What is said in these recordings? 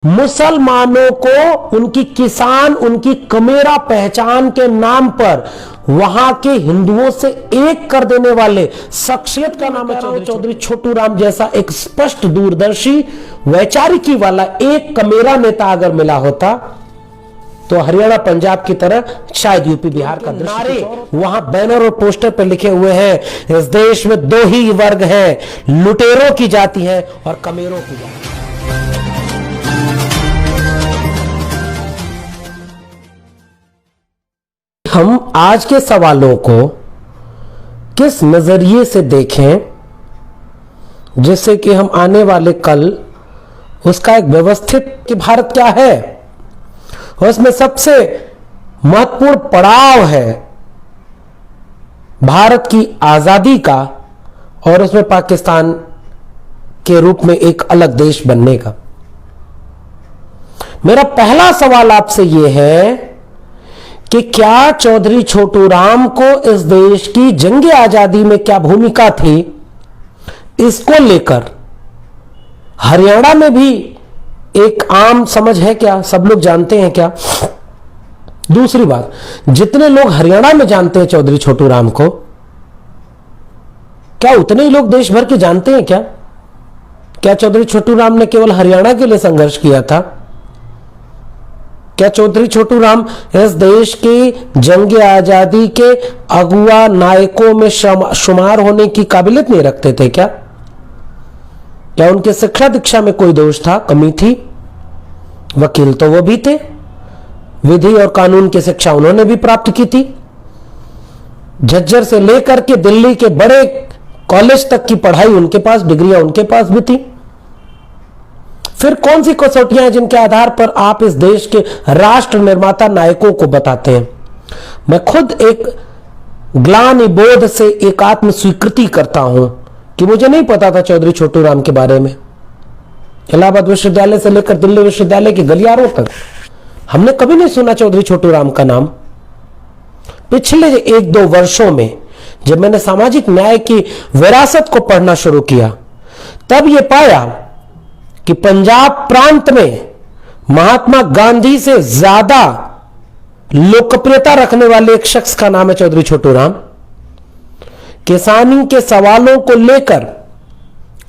मुसलमानों को उनकी किसान, उनकी कमेरा पहचान के नाम पर वहां के हिंदुओं से एक कर देने वाले शख्सियत का नाम है चौधरी छोटू राम जैसा एक स्पष्ट दूरदर्शी वैचारिकी वाला एक कमेरा नेता अगर मिला होता तो हरियाणा पंजाब की तरह शायद यूपी बिहार का नारे वहां बैनर और पोस्टर पर लिखे हुए हैं, इस देश में दो ही वर्ग हैं, लुटेरों की जाति है और कमेरों की जाति। हम आज के सवालों को किस नजरिए से देखें जिससे कि हम आने वाले कल उसका एक व्यवस्थित कि भारत क्या है, उसमें सबसे महत्वपूर्ण पड़ाव है भारत की आजादी का और उसमें पाकिस्तान के रूप में एक अलग देश बनने का। मेरा पहला सवाल आपसे यह है कि क्या चौधरी छोटू राम को इस देश की जंग आजादी में क्या भूमिका थी, इसको लेकर हरियाणा में भी एक आम समझ है क्या, सब लोग जानते हैं क्या? दूसरी बात, जितने लोग हरियाणा में जानते हैं चौधरी छोटू राम को, क्या उतने ही लोग देश भर के जानते हैं क्या? क्या चौधरी छोटू राम ने केवल हरियाणा के लिए संघर्ष किया था? क्या चौधरी छोटू राम इस देश की जंग आजादी के अगुआ नायकों में शुमार होने की काबिलियत नहीं रखते थे क्या? क्या उनके शिक्षा दीक्षा में कोई दोष था, कमी थी? वकील तो वो भी थे, विधि और कानून की शिक्षा उन्होंने भी प्राप्त की थी, झज्जर से लेकर के दिल्ली के बड़े कॉलेज तक की पढ़ाई उनके पास, डिग्रियां उनके पास भी थी। फिर कौन सी कसौटियां हैं जिनके आधार पर आप इस देश के राष्ट्र निर्माता नायकों को बताते हैं? मैं खुद एक ग्लानि बोध से एक आत्म स्वीकृति करता हूं कि मुझे नहीं पता था चौधरी छोटू राम के बारे में। इलाहाबाद विश्वविद्यालय से लेकर दिल्ली विश्वविद्यालय के गलियारों तक हमने कभी नहीं सुना चौधरी छोटू राम का नाम। पिछले 1-2 वर्षों में जब मैंने सामाजिक न्याय की विरासत को पढ़ना शुरू किया तब यह पाया कि पंजाब प्रांत में महात्मा गांधी से ज्यादा लोकप्रियता रखने वाले एक शख्स का नाम है चौधरी छोटू राम। किसानी के सवालों को लेकर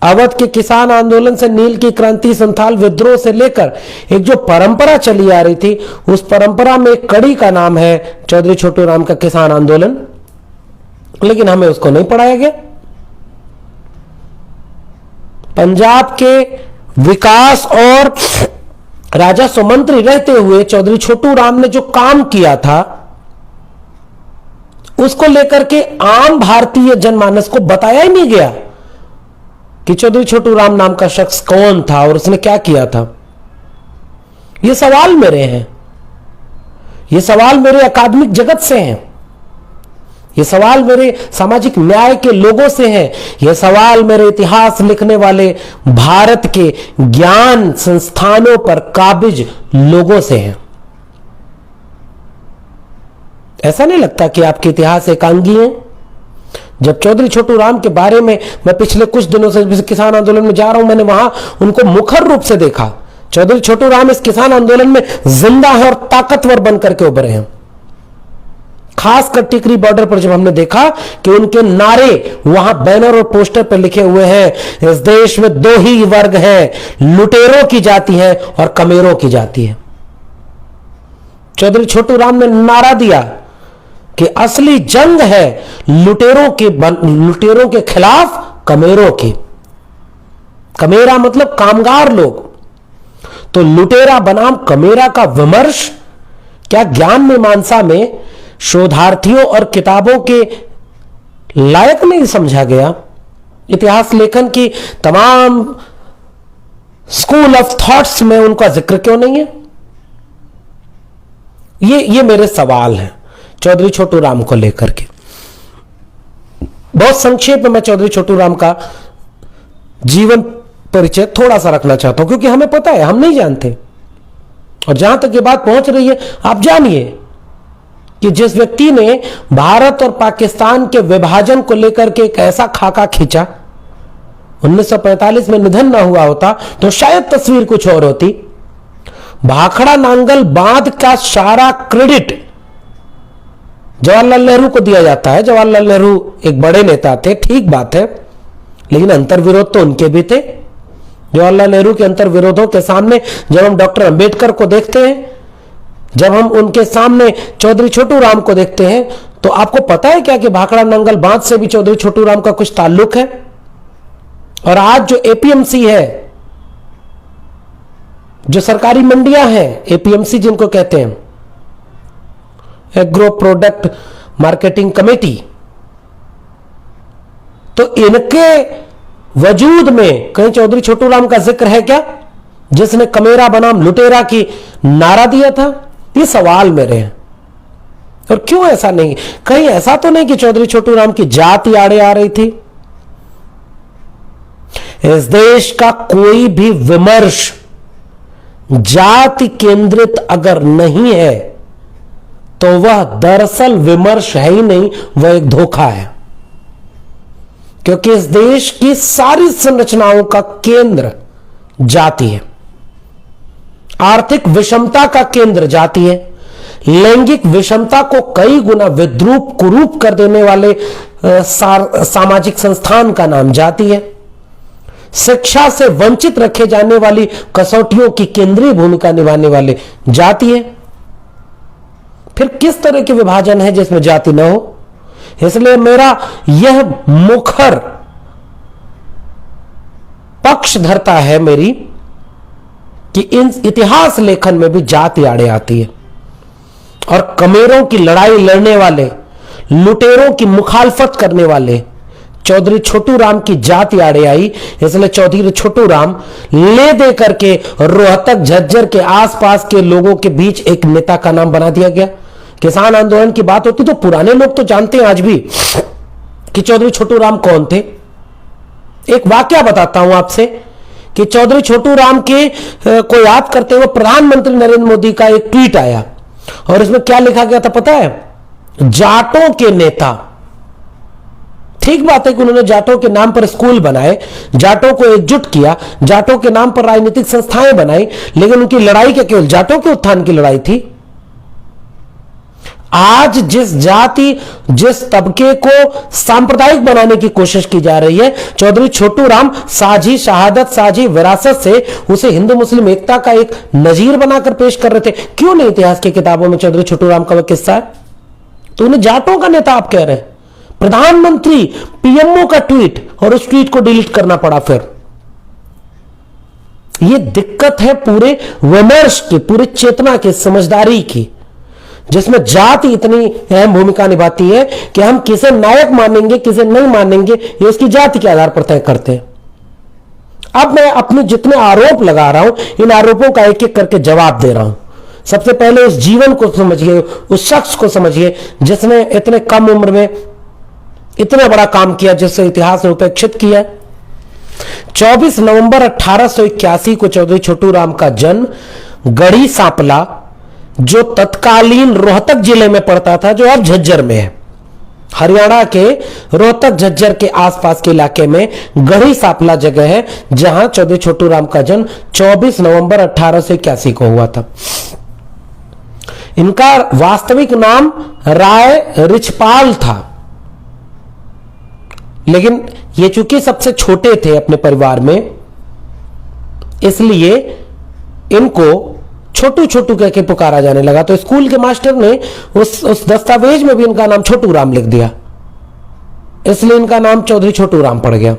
अवध के किसान आंदोलन से नील की क्रांति, संथाल विद्रोह से लेकर एक जो परंपरा चली आ रही थी, उस परंपरा में एक कड़ी का नाम है चौधरी छोटू राम का किसान आंदोलन, लेकिन हमें उसको नहीं पढ़ाया गया। पंजाब के विकास और राजस्व मंत्री रहते हुए चौधरी छोटू राम ने जो काम किया था उसको लेकर के आम भारतीय जनमानस को बताया ही नहीं गया कि चौधरी छोटू राम नाम का शख्स कौन था और उसने क्या किया था। ये सवाल मेरे हैं, ये सवाल मेरे अकादमिक जगत से हैं, ये सवाल मेरे सामाजिक न्याय के लोगों से हैं, ये सवाल मेरे इतिहास लिखने वाले भारत के ज्ञान संस्थानों पर काबिज लोगों से हैं। ऐसा नहीं लगता कि आपके इतिहास एकांगी हैं? जब चौधरी छोटू राम के बारे में मैं पिछले कुछ दिनों से किसान आंदोलन में जा रहा हूं, मैंने वहां उनको मुखर रूप से देखा। चौधरी छोटू राम इस किसान आंदोलन में जिंदा है और ताकतवर बनकर के उभरे हैं। खासकर टिकरी बॉर्डर पर जब हमने देखा कि उनके नारे वहां बैनर और पोस्टर पर लिखे हुए हैं, इस देश में दो ही वर्ग हैं, लुटेरों की जाति है और कमेरों की जाति है। चौधरी छोटू राम ने नारा दिया कि असली जंग है लुटेरों के खिलाफ कमेरों की। कमेरा मतलब कामगार लोग, तो लुटेरा बनाम कमेरा का विमर्श क्या ज्ञान मीमांसा में शोधार्थियों और किताबों के लायक नहीं समझा गया? इतिहास लेखन की तमाम स्कूल ऑफ थॉट्स में उनका जिक्र क्यों नहीं है? ये मेरे सवाल हैं चौधरी छोटू राम को लेकर के। बहुत संक्षेप में मैं चौधरी छोटू राम का जीवन परिचय थोड़ा सा रखना चाहता हूं, क्योंकि हमें पता है, हम नहीं जानते। और जहां तक ये बात पहुंच रही है, आप जानिए कि जिस व्यक्ति ने भारत और पाकिस्तान के विभाजन को लेकर के एक ऐसा खाका खींचा, 1945 में निधन ना हुआ होता तो शायद तस्वीर कुछ और होती। भाखड़ा नांगल बांध का सारा क्रेडिट जवाहरलाल नेहरू को दिया जाता है। जवाहरलाल नेहरू एक बड़े नेता थे, ठीक बात है, लेकिन अंतर्विरोध तो उनके भी थे। जवाहरलाल नेहरू के अंतर्विरोधों के सामने जब हम डॉक्टर अंबेडकर को देखते हैं, जब हम उनके सामने चौधरी छोटू राम को देखते हैं, तो आपको पता है क्या कि भाखड़ा नांगल बांध से भी चौधरी छोटू राम का कुछ ताल्लुक है? और आज जो एपीएमसी है, जो सरकारी मंडियां हैं, एपीएमसी जिनको कहते हैं, एग्रो प्रोडक्ट मार्केटिंग कमेटी, तो इनके वजूद में कहीं चौधरी छोटू राम का जिक्र है क्या, जिसने कमेरा बनाम लुटेरा की नारा दिया था? ये सवाल मेरे हैं। और क्यों ऐसा नहीं? कहीं ऐसा तो नहीं कि चौधरी छोटू राम की जाति आड़े आ रही थी? इस देश का कोई भी विमर्श जाति केंद्रित अगर नहीं है तो वह दरअसल विमर्श है ही नहीं, वह एक धोखा है। क्योंकि इस देश की सारी संरचनाओं का केंद्र जाति है। आर्थिक विषमता का केंद्र जाति है। लैंगिक विषमता को कई गुना विद्रूप कुरूप कर देने वाले सामाजिक संस्थान का नाम जाति है। शिक्षा से वंचित रखे जाने वाली कसौटियों की केंद्रीय भूमिका निभाने वाले जाति है। फिर किस तरह के विभाजन है जिसमें जाति न हो? इसलिए मेरा यह मुखर पक्ष धरता है मेरी कि इन इतिहास लेखन में भी जाति आड़े आती है। और कमेरों की लड़ाई लड़ने वाले, लुटेरों की मुखालफत करने वाले चौधरी छोटू राम की जाति आड़े आई। इसलिए चौधरी छोटू राम ले दे करके रोहतक झज्जर के आसपास के लोगों के बीच एक नेता का नाम बना दिया गया। किसान आंदोलन की बात होती तो पुराने लोग तो जानते हैं आज भी कि चौधरी छोटू राम कौन थे। एक वाकया बताता हूं आपसे कि चौधरी छोटू राम के को याद करते हुए प्रधानमंत्री नरेंद्र मोदी का एक ट्वीट आया और इसमें क्या लिखा गया था पता है? जाटों के नेता। ठीक बात है कि उन्होंने जाटों के नाम पर स्कूल बनाए, जाटों को एकजुट किया, जाटों के नाम पर राजनीतिक संस्थाएं बनाई, लेकिन उनकी लड़ाई क्या केवल जाटों के उत्थान की लड़ाई थी? आज जिस जाति, जिस तबके को सांप्रदायिक बनाने की कोशिश की जा रही है, चौधरी छोटू राम साझी शहादत, साझी विरासत से उसे हिंदू मुस्लिम एकता का एक नजीर बनाकर पेश कर रहे थे। क्यों नहीं इतिहास की किताबों में चौधरी छोटू राम का वह किस्सा है? तो उन्हें जाटों का नेता आप कह रहे हैं। प्रधानमंत्री पीएमओ का ट्वीट, और उस ट्वीट को डिलीट करना पड़ा। फिर यह दिक्कत है पूरे विमर्श की, पूरी चेतना की, समझदारी की, जिसमें जाति इतनी अहम भूमिका निभाती है कि हम किसे नायक मानेंगे, किसे नहीं मानेंगे, ये उसकी जाति के आधार पर तय करते हैं। अब मैं अपने जितने आरोप लगा रहा हूं, इन आरोपों का एक एक करके जवाब दे रहा हूं। सबसे पहले उस जीवन को समझिए, उस शख्स को समझिए जिसने इतने कम उम्र में इतना बड़ा काम किया, जिससे इतिहास ने उपेक्षित किया। 24 नवंबर 1881 को चौधरी छोटू राम का जन्म गढ़ी सांपला, जो तत्कालीन रोहतक जिले में पड़ता था, जो अब झज्जर में है, हरियाणा के रोहतक झज्जर के आसपास के इलाके में गढ़ी सांपला जगह है, जहां चौधरी छोटू राम का जन्म 24 नवंबर 1881 को हुआ था। इनका वास्तविक नाम राय रिछपाल था, लेकिन ये चूंकि सबसे छोटे थे अपने परिवार में, इसलिए इनको छोटू छोटू कह के पुकारा जाने लगा। तो स्कूल के मास्टर ने उस दस्तावेज में भी इनका नाम छोटू राम लिख दिया, इसलिए इनका नाम चौधरी छोटू राम पड़ गया।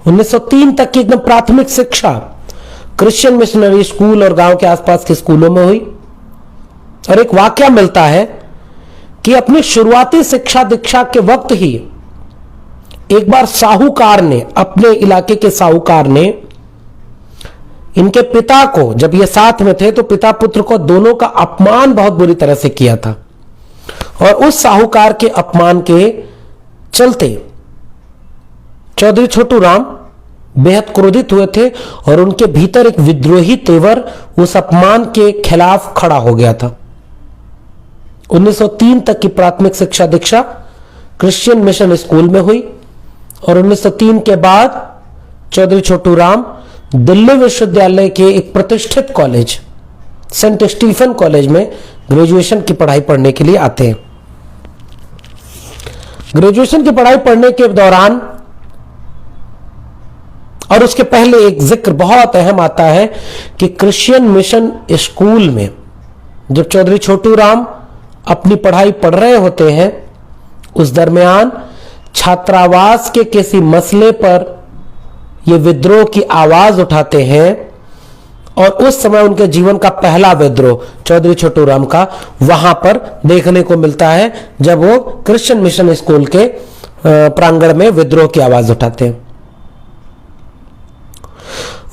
1903 तक की एकदम प्राथमिक शिक्षा क्रिश्चियन मिशनरी स्कूल और गांव के आसपास के स्कूलों में हुई। और एक वाकया मिलता है कि अपनी शुरुआती शिक्षा दीक्षा के वक्त ही एक बार साहूकार ने, अपने इलाके के साहूकार ने इनके पिता को, जब ये साथ में थे तो पिता पुत्र को दोनों का अपमान बहुत बुरी तरह से किया था। और उस साहूकार के अपमान के चलते चौधरी छोटू राम बेहद क्रोधित हुए थे और उनके भीतर एक विद्रोही तेवर उस अपमान के खिलाफ खड़ा हो गया था। 1903 तक की प्राथमिक शिक्षा दीक्षा क्रिश्चियन मिशन स्कूल में हुई और 1903 के बाद चौधरी छोटू राम दिल्ली विश्वविद्यालय के एक प्रतिष्ठित कॉलेज सेंट स्टीफन कॉलेज में ग्रेजुएशन की पढ़ाई पढ़ने के लिए आते हैं। ग्रेजुएशन की पढ़ाई पढ़ने के दौरान और उसके पहले एक जिक्र बहुत अहम आता है कि क्रिश्चियन मिशन स्कूल में जब चौधरी छोटू राम अपनी पढ़ाई पढ़ रहे होते हैं, उस दरमियान छात्रावास के किसी मसले पर ये विद्रोह की आवाज उठाते हैं और उस समय उनके जीवन का पहला विद्रोह चौधरी छोटू राम का वहां पर देखने को मिलता है, जब वो क्रिश्चियन मिशन स्कूल के प्रांगण में विद्रोह की आवाज उठाते हैं।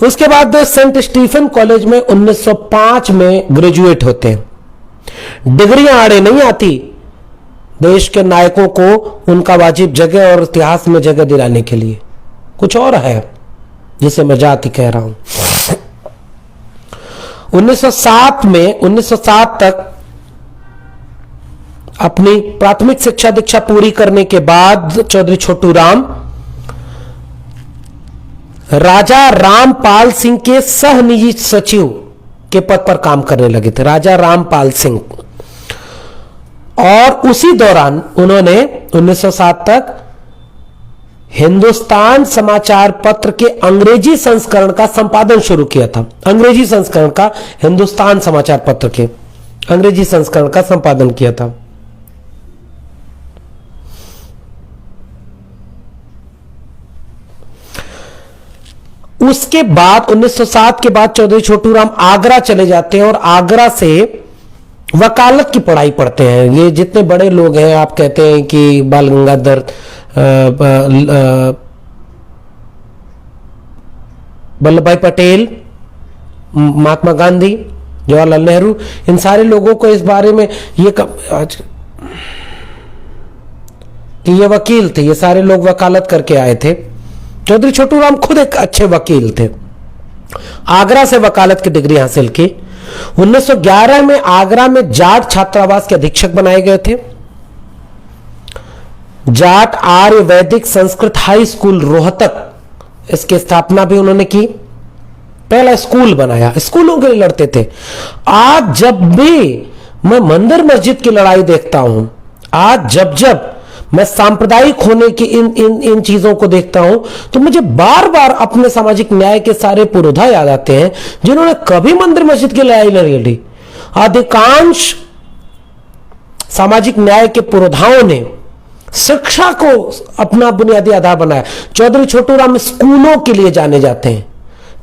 उसके बाद सेंट स्टीफन कॉलेज में 1905 में ग्रेजुएट होते हैं। डिग्रियां आड़े नहीं आती, देश के नायकों को उनका वाजिब जगह और इतिहास में जगह दिलाने के लिए कुछ और है जिसे मैं जाति कह रहा हूं। 1907 तक अपनी प्राथमिक शिक्षा दीक्षा पूरी करने के बाद चौधरी छोटू राम राजा रामपाल सिंह के सह निजी सचिव के पद पर काम करने लगे थे, राजा रामपाल सिंह। और उसी दौरान उन्होंने 1907 तक हिंदुस्तान समाचार पत्र के अंग्रेजी संस्करण का संपादन शुरू किया था। अंग्रेजी संस्करण का, हिंदुस्तान समाचार पत्र के अंग्रेजी संस्करण का संपादन किया था। उसके बाद 1907 के बाद चौधरी छोटू राम आगरा चले जाते हैं और आगरा से वकालत की पढ़ाई पढ़ते हैं। ये जितने बड़े लोग हैं, आप कहते हैं कि बाल गंगाधर, वल्लभ भाई पटेल, महात्मा गांधी, जवाहरलाल नेहरू, इन सारे लोगों को इस बारे में ये वकील थे, ये सारे लोग वकालत करके आए थे। चौधरी छोटू राम खुद एक अच्छे वकील थे। आगरा से वकालत की डिग्री हासिल की। 1911 में आगरा में जाट छात्रावास के अधीक्षक बनाए गए थे। जाट आर्य वैदिक संस्कृत हाई स्कूल रोहतक, इसकी स्थापना भी उन्होंने की। पहला स्कूल बनाया, स्कूलों के लिए लड़ते थे। आज जब भी मैं मंदिर मस्जिद की लड़ाई देखता हूं, आज जब मैं सांप्रदायिक होने की इन चीजों को देखता हूं, तो मुझे बार बार अपने सामाजिक न्याय के सारे पुरोधा याद आते हैं जिन्होंने कभी मंदिर मस्जिद की लड़ाई नहीं लड़ी। अधिकांश सामाजिक न्याय के पुरोधाओं ने शिक्षा को अपना बुनियादी आधार बनाया। चौधरी छोटू राम स्कूलों के लिए जाने जाते हैं,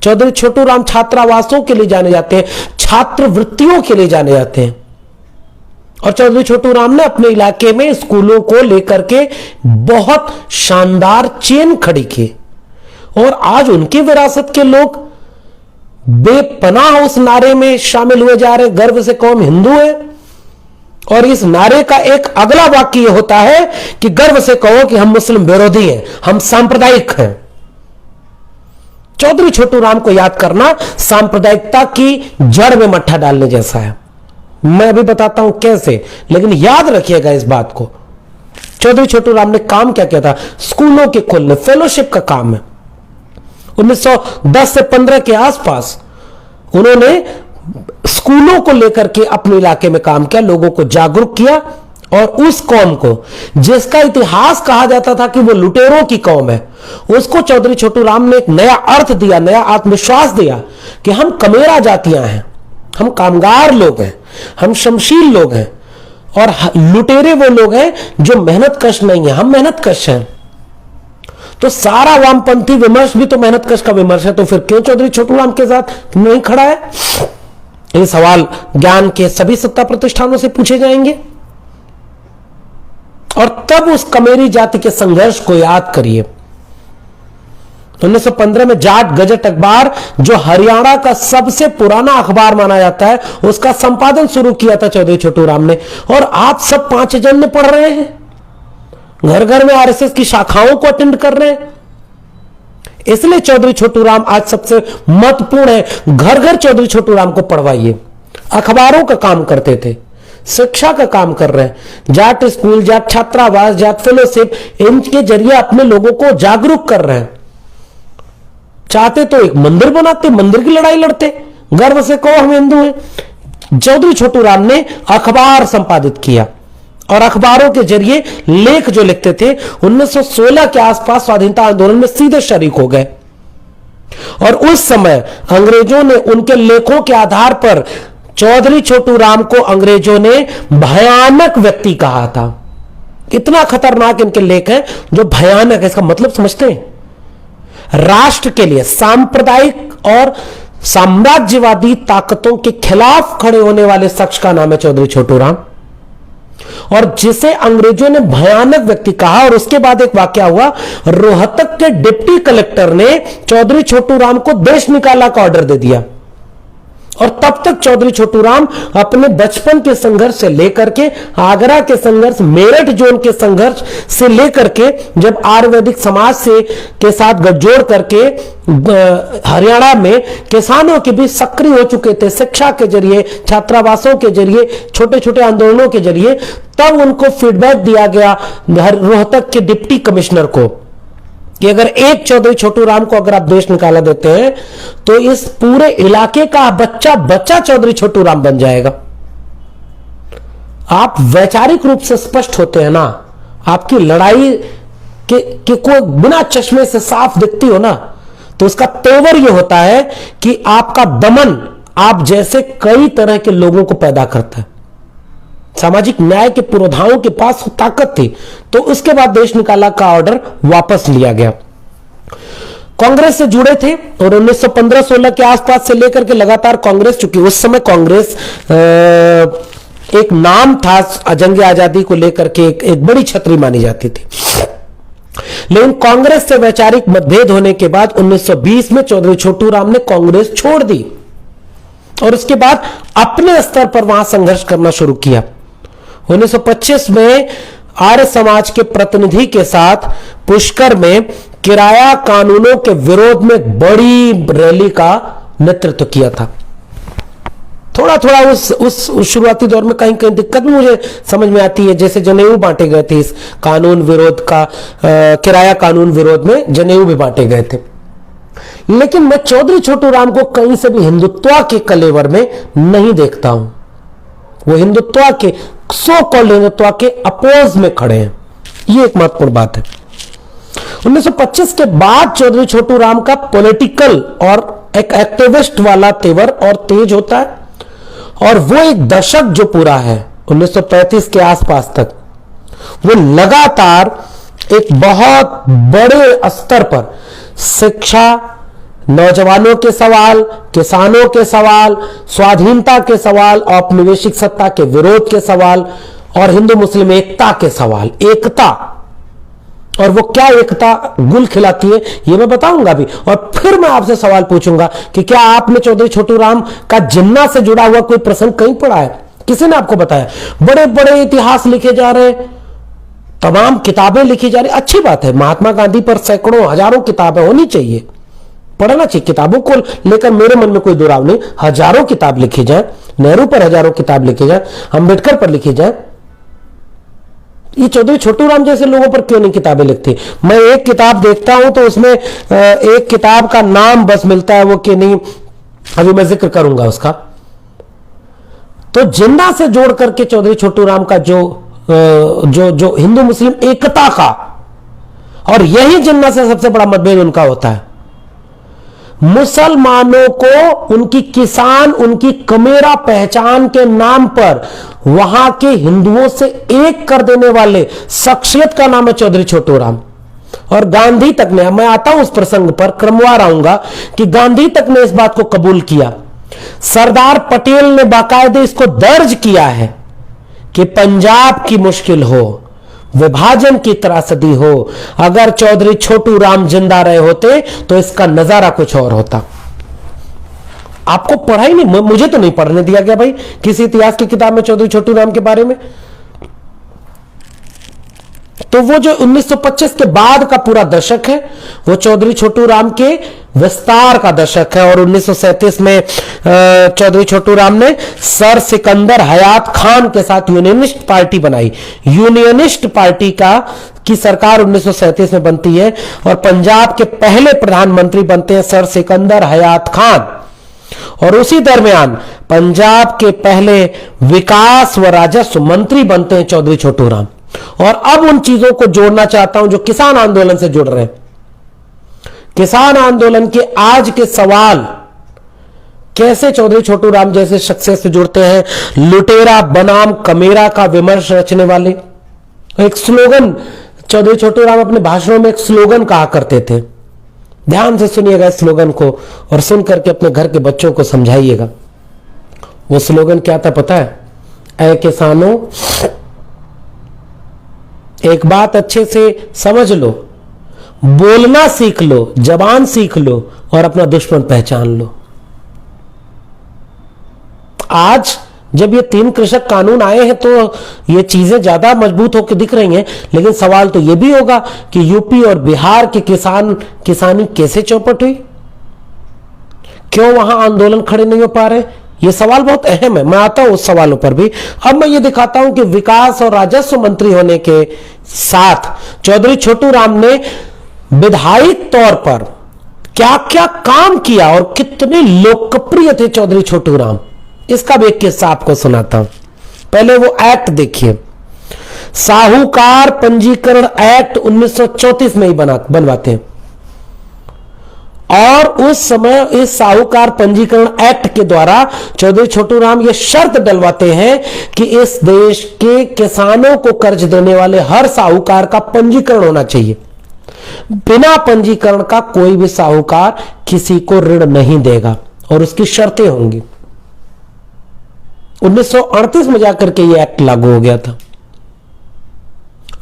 चौधरी छोटू राम छात्रावासों के लिए जाने जाते हैं, छात्रवृत्तियों के लिए जाने जाते हैं। और चौधरी छोटू राम ने अपने इलाके में स्कूलों को लेकर के बहुत शानदार चेन खड़ी की और आज उनकी विरासत के लोग बेपनाह उस नारे में शामिल हुए जा रहे, गर्व से कौम हिंदू है। और इस नारे का एक अगला वाक्य यह होता है कि गर्व से कहो कि हम मुस्लिम विरोधी हैं, हम सांप्रदायिक हैं। चौधरी छोटू राम को याद करना सांप्रदायिकता की जड़ में मट्ठा डालने जैसा है। मैं अभी बताता हूं कैसे, लेकिन याद रखिएगा इस बात को। चौधरी छोटू राम ने काम क्या किया था? स्कूलों के खोलने, फेलोशिप का काम है। 1910 से 15 के आसपास उन्होंने स्कूलों को लेकर के अपने इलाके में काम किया, लोगों को जागरूक किया और उस कौम को जिसका इतिहास कहा जाता था कि वो लुटेरों की कौम है, उसको चौधरी छोटू राम ने एक नया अर्थ दिया, नया आत्मविश्वास दिया कि हम कमेरा जातियां हैं, हम कामगार लोग हैं, हम शमशील लोग हैं और लुटेरे वो लोग हैं जो मेहनत कश नहीं है, हम मेहनत कश हैं। तो सारा वामपंथी विमर्श भी तो मेहनत कश का विमर्श है, तो फिर क्यों चौधरी छोटू राम के साथ नहीं खड़ा है? ये सवाल ज्ञान के सभी सत्ता प्रतिष्ठानों से पूछे जाएंगे। और तब उस कमेरी जाति के संघर्ष को याद करिए। 1915 में जाट गजट अखबार, जो हरियाणा का सबसे पुराना अखबार माना जाता है, उसका संपादन शुरू किया था चौधरी छोटू राम ने। और आप सब 5 जन में पढ़ रहे हैं, घर घर में आरएसएस की शाखाओं को अटेंड कर रहे हैं। इसलिए चौधरी छोटू राम आज सबसे महत्वपूर्ण है। घर घर चौधरी छोटू राम को पढ़वाइए। अखबारों का काम करते थे, शिक्षा का काम कर रहे हैं, जाट स्कूल, जाट छात्रावास, जाट फेलोशिप, इनके जरिए अपने लोगों को जागरूक कर रहे हैं। चाहते तो एक मंदिर बनाते, मंदिर की लड़ाई लड़ते, गर्व से कहो हम हिंदू हैं। चौधरी छोटू राम ने अखबार संपादित किया और अखबारों के जरिए लेख जो लिखते थे 1916 के आसपास स्वाधीनता आंदोलन में सीधे शरीक हो गए। और उस समय अंग्रेजों ने उनके लेखों के आधार पर चौधरी छोटू राम को अंग्रेजों ने भयानक व्यक्ति कहा था। इतना खतरनाक इनके लेख हैं जो भयानक है। इसका मतलब समझते हैं? राष्ट्र के लिए सांप्रदायिक और साम्राज्यवादी ताकतों के खिलाफ खड़े होने वाले शख्स का नाम है चौधरी छोटू राम, और जिसे अंग्रेजों ने भयानक व्यक्ति कहा। और उसके बाद एक वाकया हुआ, रोहतक के डिप्टी कलेक्टर ने चौधरी छोटू राम को देश निकाला का ऑर्डर दे दिया। और तब तक चौधरी छोटू राम अपने बचपन के संघर्ष से लेकर के आगरा के संघर्ष, मेरठ जोन के संघर्ष से लेकर के जब आयुर्वेदिक समाज से के साथ गठजोड़ करके हरियाणा में किसानों के बीच सक्रिय हो चुके थे, शिक्षा के जरिए, छात्रावासों के जरिए, छोटे छोटे आंदोलनों के जरिए। तब उनको फीडबैक दिया गया रोहतक के डिप्टी कमिश्नर को कि अगर एक चौधरी छोटू राम को अगर आप देश निकाला देते हैं तो इस पूरे इलाके का बच्चा बच्चा चौधरी छोटू राम बन जाएगा। आप वैचारिक रूप से स्पष्ट होते हैं ना, आपकी लड़ाई के कोई बिना चश्मे से साफ दिखती हो ना, तो उसका तेवर यह होता है कि आपका दमन आप जैसे कई तरह के लोगों को पैदा करता है। सामाजिक न्याय के पुरोधाओं के पास ताकत थी। तो उसके बाद देश निकाला का ऑर्डर वापस लिया गया। कांग्रेस से जुड़े थे और 1915-16 के आसपास से लेकर के लगातार कांग्रेस, चूंकि उस समय कांग्रेस एक नाम था जंग आजादी को लेकर के, एक बड़ी छतरी मानी जाती थी। लेकिन कांग्रेस से वैचारिक मतभेद होने के बाद 1920 में चौधरी छोटू राम ने कांग्रेस छोड़ दी और उसके बाद अपने स्तर पर वहां संघर्ष करना शुरू किया। 1925 में आर्य समाज के प्रतिनिधि के साथ पुष्कर में किराया कानूनों के विरोध में बड़ी रैली का नेतृत्व किया था। थोड़ा थोड़ा उस शुरुआती दौर में कहीं कहीं दिक्कत भी मुझे समझ में आती है, जैसे जनेऊ बांटे गए थे इस कानून विरोध का, किराया कानून विरोध में जनेऊ भी बांटे गए थे। लेकिन मैं चौधरी छोटू राम को कहीं से भी हिंदुत्व के कलेवर में नहीं देखता हूं। वो हिंदुत्व के सो कॉल्ड हिंदुत्व के अपोज में खड़े हैं। ये एक महत्वपूर्ण बात है। 1925 के बाद चौधरी छोटू राम का पॉलिटिकल और एक एक्टिविस्ट वाला तेवर और तेज होता है, और वो एक दशक जो पूरा है 1935 के आसपास तक, वो लगातार एक बहुत बड़े स्तर पर शिक्षा, नौजवानों के सवाल, किसानों के सवाल, स्वाधीनता के सवाल, औपनिवेशिक सत्ता के विरोध के सवाल और हिंदू मुस्लिम एकता के सवाल, एकता, और वो क्या एकता गुल खिलाती है ये मैं बताऊंगा भी। और फिर मैं आपसे सवाल पूछूंगा कि क्या आपने चौधरी छोटू राम का जिन्ना से जुड़ा हुआ कोई प्रसंग कहीं पढ़ा है? किसी ने आपको बताया? बड़े बड़े इतिहास लिखे जा रहे, तमाम किताबें लिखी जा रही, अच्छी बात है। महात्मा गांधी पर सैकड़ों हजारों किताबें होनी चाहिए, पढ़ना चाहिए। किताबों को लेकर मेरे मन में कोई दुराव नहीं। हजारों किताब लिखी जाए, नेहरू पर हजारों किताब लिखी जाए, अंबेडकर पर लिखी जाए, ये चौधरी छोटू राम जैसे लोगों पर क्यों नहीं किताबें लिखती? मैं एक किताब देखता हूं तो उसमें एक किताब का नाम बस मिलता है, वो कि नहीं, अभी मैं जिक्र करूंगा उसका। तो जिन्ना से जोड़ करके चौधरी छोटू राम का जो हिंदू मुस्लिम एकता का, और यही जिन्ना से सबसे बड़ा मतभेद उनका होता है। मुसलमानों को उनकी किसान, उनकी कमेरा पहचान के नाम पर वहां के हिंदुओं से एक कर देने वाले शख्सियत का नाम है चौधरी छोटू राम। और गांधी तक ने, मैं आता हूं उस प्रसंग पर, क्रमवार आऊंगा, कि गांधी तक ने इस बात को कबूल किया। सरदार पटेल ने बाकायदे इसको दर्ज किया है कि पंजाब की मुश्किल हो, विभाजन की त्रासदी हो, अगर चौधरी छोटू राम जिंदा रहे होते तो इसका नजारा कुछ और होता। आपको पढ़ा ही नहीं, मुझे तो नहीं पढ़ने दिया गया भाई किसी इतिहास की किताब में चौधरी छोटू राम के बारे में। तो वो जो 1925 के बाद का पूरा दशक है वो चौधरी छोटू राम के विस्तार का दशक है। और 1937 में चौधरी छोटू राम ने सर सिकंदर हयात खान के साथ यूनियनिस्ट पार्टी बनाई। यूनियनिस्ट पार्टी की सरकार 1937 में बनती है और पंजाब के पहले प्रधानमंत्री बनते हैं सर सिकंदर हयात खान। और उसी दरमियान पंजाब के पहले विकास व राजस्व मंत्री बनते हैं चौधरी छोटू राम। और अब उन चीजों को जोड़ना चाहता हूं जो किसान आंदोलन से जुड़ रहे हैं। किसान आंदोलन के आज के सवाल कैसे चौधरी छोटू राम जैसे शख्सियत से जुड़ते हैं। लुटेरा बनाम कमेरा का विमर्श रचने वाले एक स्लोगन, चौधरी छोटू राम अपने भाषणों में एक स्लोगन कहा करते थे। ध्यान से सुनिएगा इस स्लोगन को और सुन करके अपने घर के बच्चों को समझाइएगा। वो स्लोगन क्या था पता है? ऐ किसानों, एक बात अच्छे से समझ लो, बोलना सीख लो, जबान सीख लो और अपना दुश्मन पहचान लो। आज जब ये 3 कृषक कानून आए हैं तो ये चीजें ज्यादा मजबूत होकर दिख रही हैं, लेकिन सवाल तो ये भी होगा कि यूपी और बिहार के किसानी कैसे चौपट हुई, क्यों वहां आंदोलन खड़े नहीं हो पा रहे? ये सवाल बहुत अहम है, मैं आता हूं उस सवालों पर भी। अब मैं ये दिखाता हूं कि विकास और राजस्व मंत्री होने के साथ चौधरी छोटू राम ने विधायक तौर पर क्या क्या काम किया और कितने लोकप्रिय थे चौधरी छोटू राम। इसका भी एक किस्सा आपको सुनाता हूं। पहले वो एक्ट देखिए, साहूकार पंजीकरण एक्ट 1934 में ही बनवाते हैं। और उस समय इस साहूकार पंजीकरण एक्ट के द्वारा चौधरी छोटू राम ये शर्त डलवाते हैं कि इस देश के किसानों को कर्ज देने वाले हर साहूकार का पंजीकरण होना चाहिए। बिना पंजीकरण का कोई भी साहूकार किसी को ऋण नहीं देगा और उसकी शर्तें होंगी। 1938 में जाकर के ये एक्ट लागू हो गया था।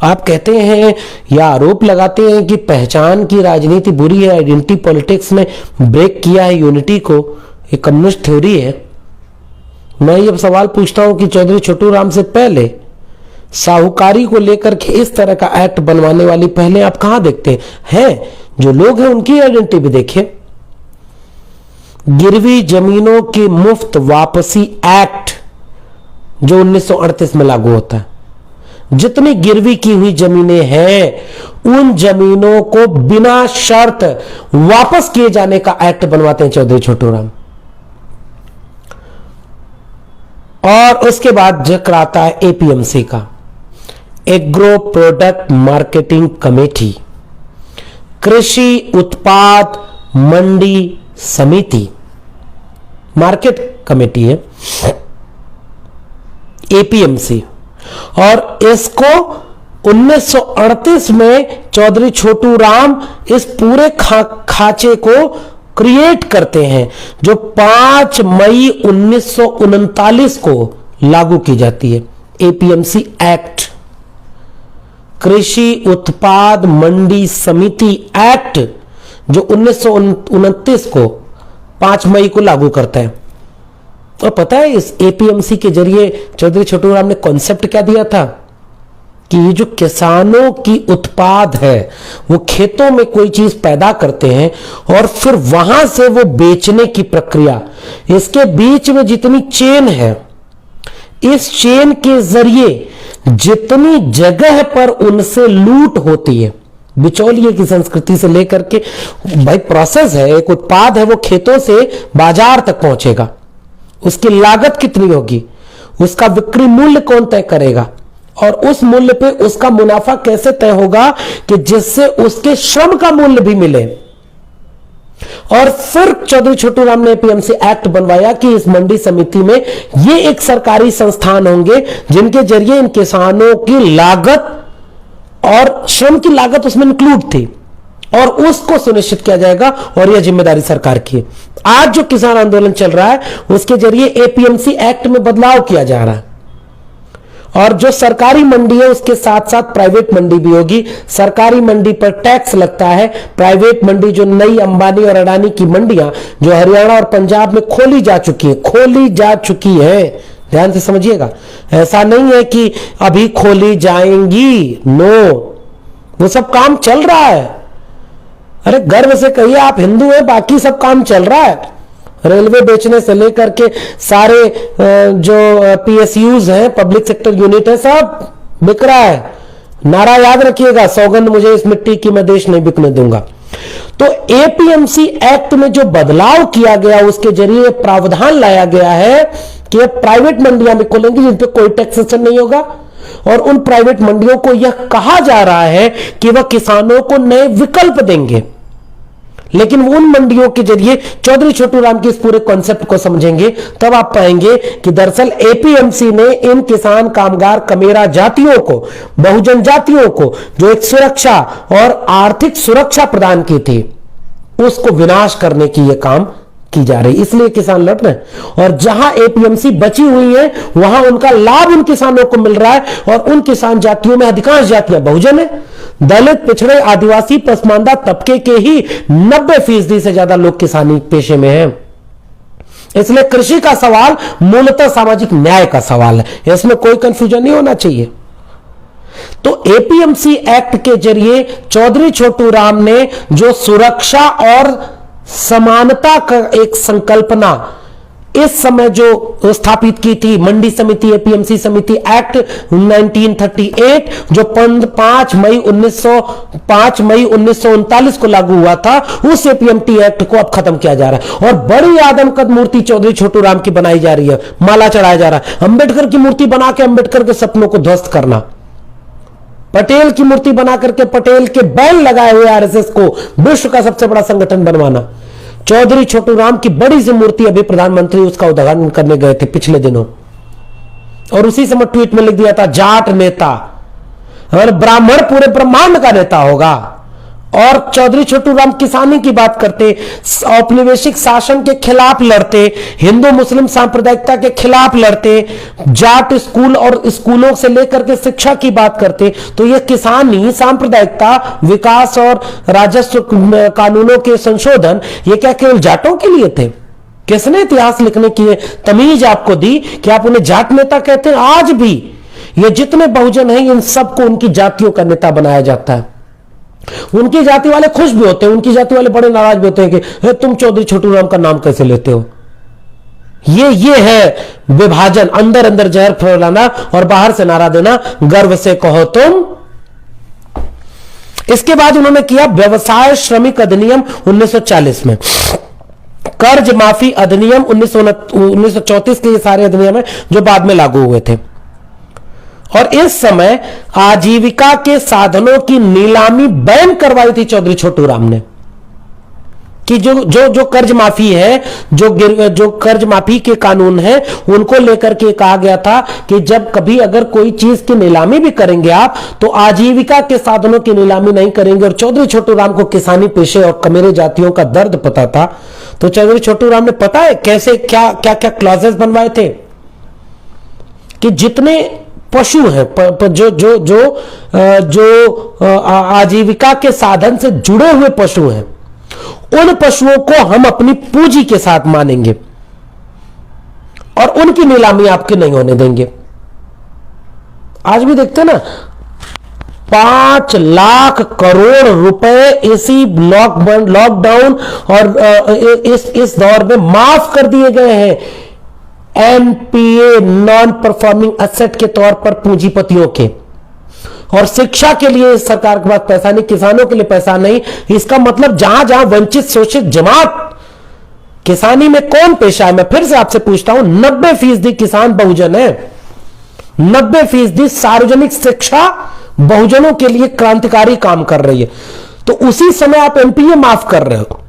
आप कहते हैं या आरोप लगाते हैं कि पहचान की राजनीति बुरी है, आइडेंटिटी पॉलिटिक्स ने ब्रेक किया है यूनिटी को, ये कम्युनिस्ट थ्योरी है। मैं ये सवाल पूछता हूं कि चौधरी छोटू राम से पहले साहूकारी को लेकर के इस तरह का एक्ट बनवाने वाली पहले आप कहां देखते हैं? जो लोग हैं उनकी आइडेंटिटी भी देखिए। गिरवी जमीनों की मुफ्त वापसी एक्ट जो 1938 में लागू होता है। जितनी गिरवी की हुई जमीनें हैं उन जमीनों को बिना शर्त वापस किए जाने का एक्ट बनवाते हैं चौधरी छोटू राम। और उसके बाद जिक्र आता है एपीएमसी का, एग्रो प्रोडक्ट मार्केटिंग कमेटी, कृषि उत्पाद मंडी समिति, मार्केट कमेटी है एपीएमसी। और इसको 1938 में चौधरी छोटू राम इस पूरे खांचे को क्रिएट करते हैं जो 5 मई 1939 को लागू की जाती है। एपीएमसी एक्ट, कृषि उत्पाद मंडी समिति एक्ट जो 1929 को 5 मई को लागू करता है। और पता है इस एपीएमसी के जरिए चौधरी छोटू राम ने कॉन्सेप्ट क्या दिया था कि ये जो किसानों की उत्पाद है वो खेतों में कोई चीज पैदा करते हैं और फिर वहां से वो बेचने की प्रक्रिया, इसके बीच में जितनी चेन है, इस चेन के जरिए जितनी जगह पर उनसे लूट होती है, बिचौलिए की संस्कृति से लेकर के, भाई प्रोसेस है, एक उत्पाद है, वो खेतों से बाजार तक पहुंचेगा, उसकी लागत कितनी होगी, उसका बिक्री मूल्य कौन तय करेगा और उस मूल्य पे उसका मुनाफा कैसे तय होगा कि जिससे उसके श्रम का मूल्य भी मिले। और फिर चौधरी छोटू राम ने एपीएमसी एक्ट बनवाया कि इस मंडी समिति में ये एक सरकारी संस्थान होंगे जिनके जरिए इन किसानों की लागत और श्रम की लागत उसमें इंक्लूड थी और उसको सुनिश्चित किया जाएगा और यह जिम्मेदारी सरकार की है। आज जो किसान आंदोलन चल रहा है उसके जरिए एपीएमसी एक्ट में बदलाव किया जा रहा है और जो सरकारी मंडी है उसके साथ साथ प्राइवेट मंडी भी होगी। सरकारी मंडी पर टैक्स लगता है, प्राइवेट मंडी जो नई अंबानी और अडानी की मंडियां जो हरियाणा और पंजाब में खोली जा चुकी है, ध्यान से समझिएगा, ऐसा नहीं है कि अभी खोली जाएंगी, नो, वो सब काम चल रहा है। अरे गर्व से कहिए आप हिंदू हैं, बाकी सब काम चल रहा है। रेलवे बेचने से लेकर के सारे जो पीएसयूज हैं, पब्लिक सेक्टर यूनिट है, सब बिक रहा है। नारा याद रखिएगा, सौगंध मुझे इस मिट्टी की, मैं देश नहीं बिकने दूंगा। तो एपीएमसी एक्ट में जो बदलाव किया गया, उसके जरिए प्रावधान लाया गया है कि प्राइवेट मंडियां भी खोलेंगी जिन पे कोई टैक्सेशन नहीं होगा, और उन प्राइवेट मंडियों को यह कहा जा रहा है कि वह किसानों को नए विकल्प देंगे। लेकिन उन मंडियों के जरिए चौधरी छोटू राम के इस पूरे कॉन्सेप्ट को समझेंगे तब आप पाएंगे कि दरअसल एपीएमसी ने इन किसान, कामगार, कमेरा जातियों को, बहुजन जातियों को जो एक सुरक्षा और आर्थिक सुरक्षा प्रदान की थी, उसको विनाश करने की यह काम की जा रही। इसलिए किसान लड़ रहे हैं, और जहां एपीएमसी बची हुई है वहां उनका लाभ उन किसानों को मिल रहा है। और उन किसान जातियों में अधिकांश जातियां बहुजन है। दलित, पिछड़े, आदिवासी, पसमानदा तबके के ही 90% से ज्यादा लोग किसानी पेशे में हैं। इसलिए कृषि का सवाल मूलतः सामाजिक न्याय का सवाल है, इसमें कोई कंफ्यूजन नहीं होना चाहिए। तो एपीएमसी एक्ट के जरिए चौधरी छोटू राम ने जो सुरक्षा और समानता का एक संकल्पना इस समय जो स्थापित की थी, मंडी समिति, एपीएमसी समिति एक्ट 1938 जो 5 मई 1939 को लागू हुआ था, उस एपीएमटी एक्ट को अब खत्म किया जा रहा है। और बड़ी आदमकद मूर्ति चौधरी छोटू राम की बनाई जा रही है, माला चढ़ाया जा रहा है। अंबेडकर की मूर्ति बना के अंबेडकर के सपनों को ध्वस्त करना, पटेल की मूर्ति बना करके पटेल के बैन लगाए हुए आरएसएस को विश्व का सबसे बड़ा संगठन बनवाना। चौधरी छोटू राम की बड़ी सी मूर्ति, अभी प्रधानमंत्री उसका उद्घाटन करने गए थे पिछले दिनों, और उसी समय ट्वीट में लिख दिया था, जाट नेता और ब्राह्मण पूरे ब्रह्मांड का नेता होगा। और चौधरी छोटू राम किसानी की बात करते, औपनिवेशिक शासन के खिलाफ लड़ते, हिंदू मुस्लिम सांप्रदायिकता के खिलाफ लड़ते, जाट स्कूल और स्कूलों से लेकर के शिक्षा की बात करते। तो यह किसानी, सांप्रदायिकता, विकास और राजस्व कानूनों के संशोधन, ये क्या केवल जाटों के लिए थे? किसने इतिहास लिखने की तमीज आपको दी कि आप उन्हें जाट नेता कहते हैं? आज भी ये जितने बहुजन हैं, इन सबको उनकी जातियों का नेता बनाया जाता है। उनकी जाति वाले खुश भी होते हैं, उनकी जाति वाले बड़े नाराज भी होते हैं कि तुम चौधरी छोटू राम का नाम कैसे लेते हो। ये है विभाजन, अंदर अंदर जहर फैलाना और बाहर से नारा देना, गर्व से कहो तुम। इसके बाद उन्होंने किया व्यवसाय श्रमिक अधिनियम 1940 में, कर्ज माफी अधिनियम 1934 के, ये सारे अधिनियम है जो बाद में लागू हुए थे। और इस समय आजीविका के साधनों की नीलामी बैन करवाई थी चौधरी छोटू राम ने, कि जो कर्ज माफी है, जो कर्ज माफी के कानून है, उनको लेकर के कहा गया था कि जब कभी अगर कोई चीज की नीलामी भी करेंगे आप, तो आजीविका के साधनों की नीलामी नहीं करेंगे। और चौधरी छोटू राम को किसानी पेशे और कमेरे जातियों का दर्द पता था, तो चौधरी छोटू राम ने पता है कैसे क्या क्या क्या क्लॉजेस बनवाए थे कि जितने पशु हैं, जो आजीविका के साधन से जुड़े हुए पशु हैं, उन पशुओं को हम अपनी पूंजी के साथ मानेंगे और उनकी नीलामी आपके नहीं होने देंगे। आज भी देखते ना, 5 लाख करोड़ रुपए इसी लॉकडाउन और इस दौर में माफ कर दिए गए हैं एनपीए, नॉन परफॉर्मिंग एसेट के तौर पर पूंजीपतियों के। और शिक्षा के लिए सरकार के पास पैसा नहीं, किसानों के लिए पैसा नहीं। इसका मतलब जहां जहां वंचित शोषित जमात, किसानी में कौन पेशा है? मैं फिर से आपसे पूछता हूं, 90% किसान बहुजन है, 90% सार्वजनिक शिक्षा बहुजनों के लिए क्रांतिकारी काम कर रही है। तो उसी समय आप एनपीए माफ कर रहे हो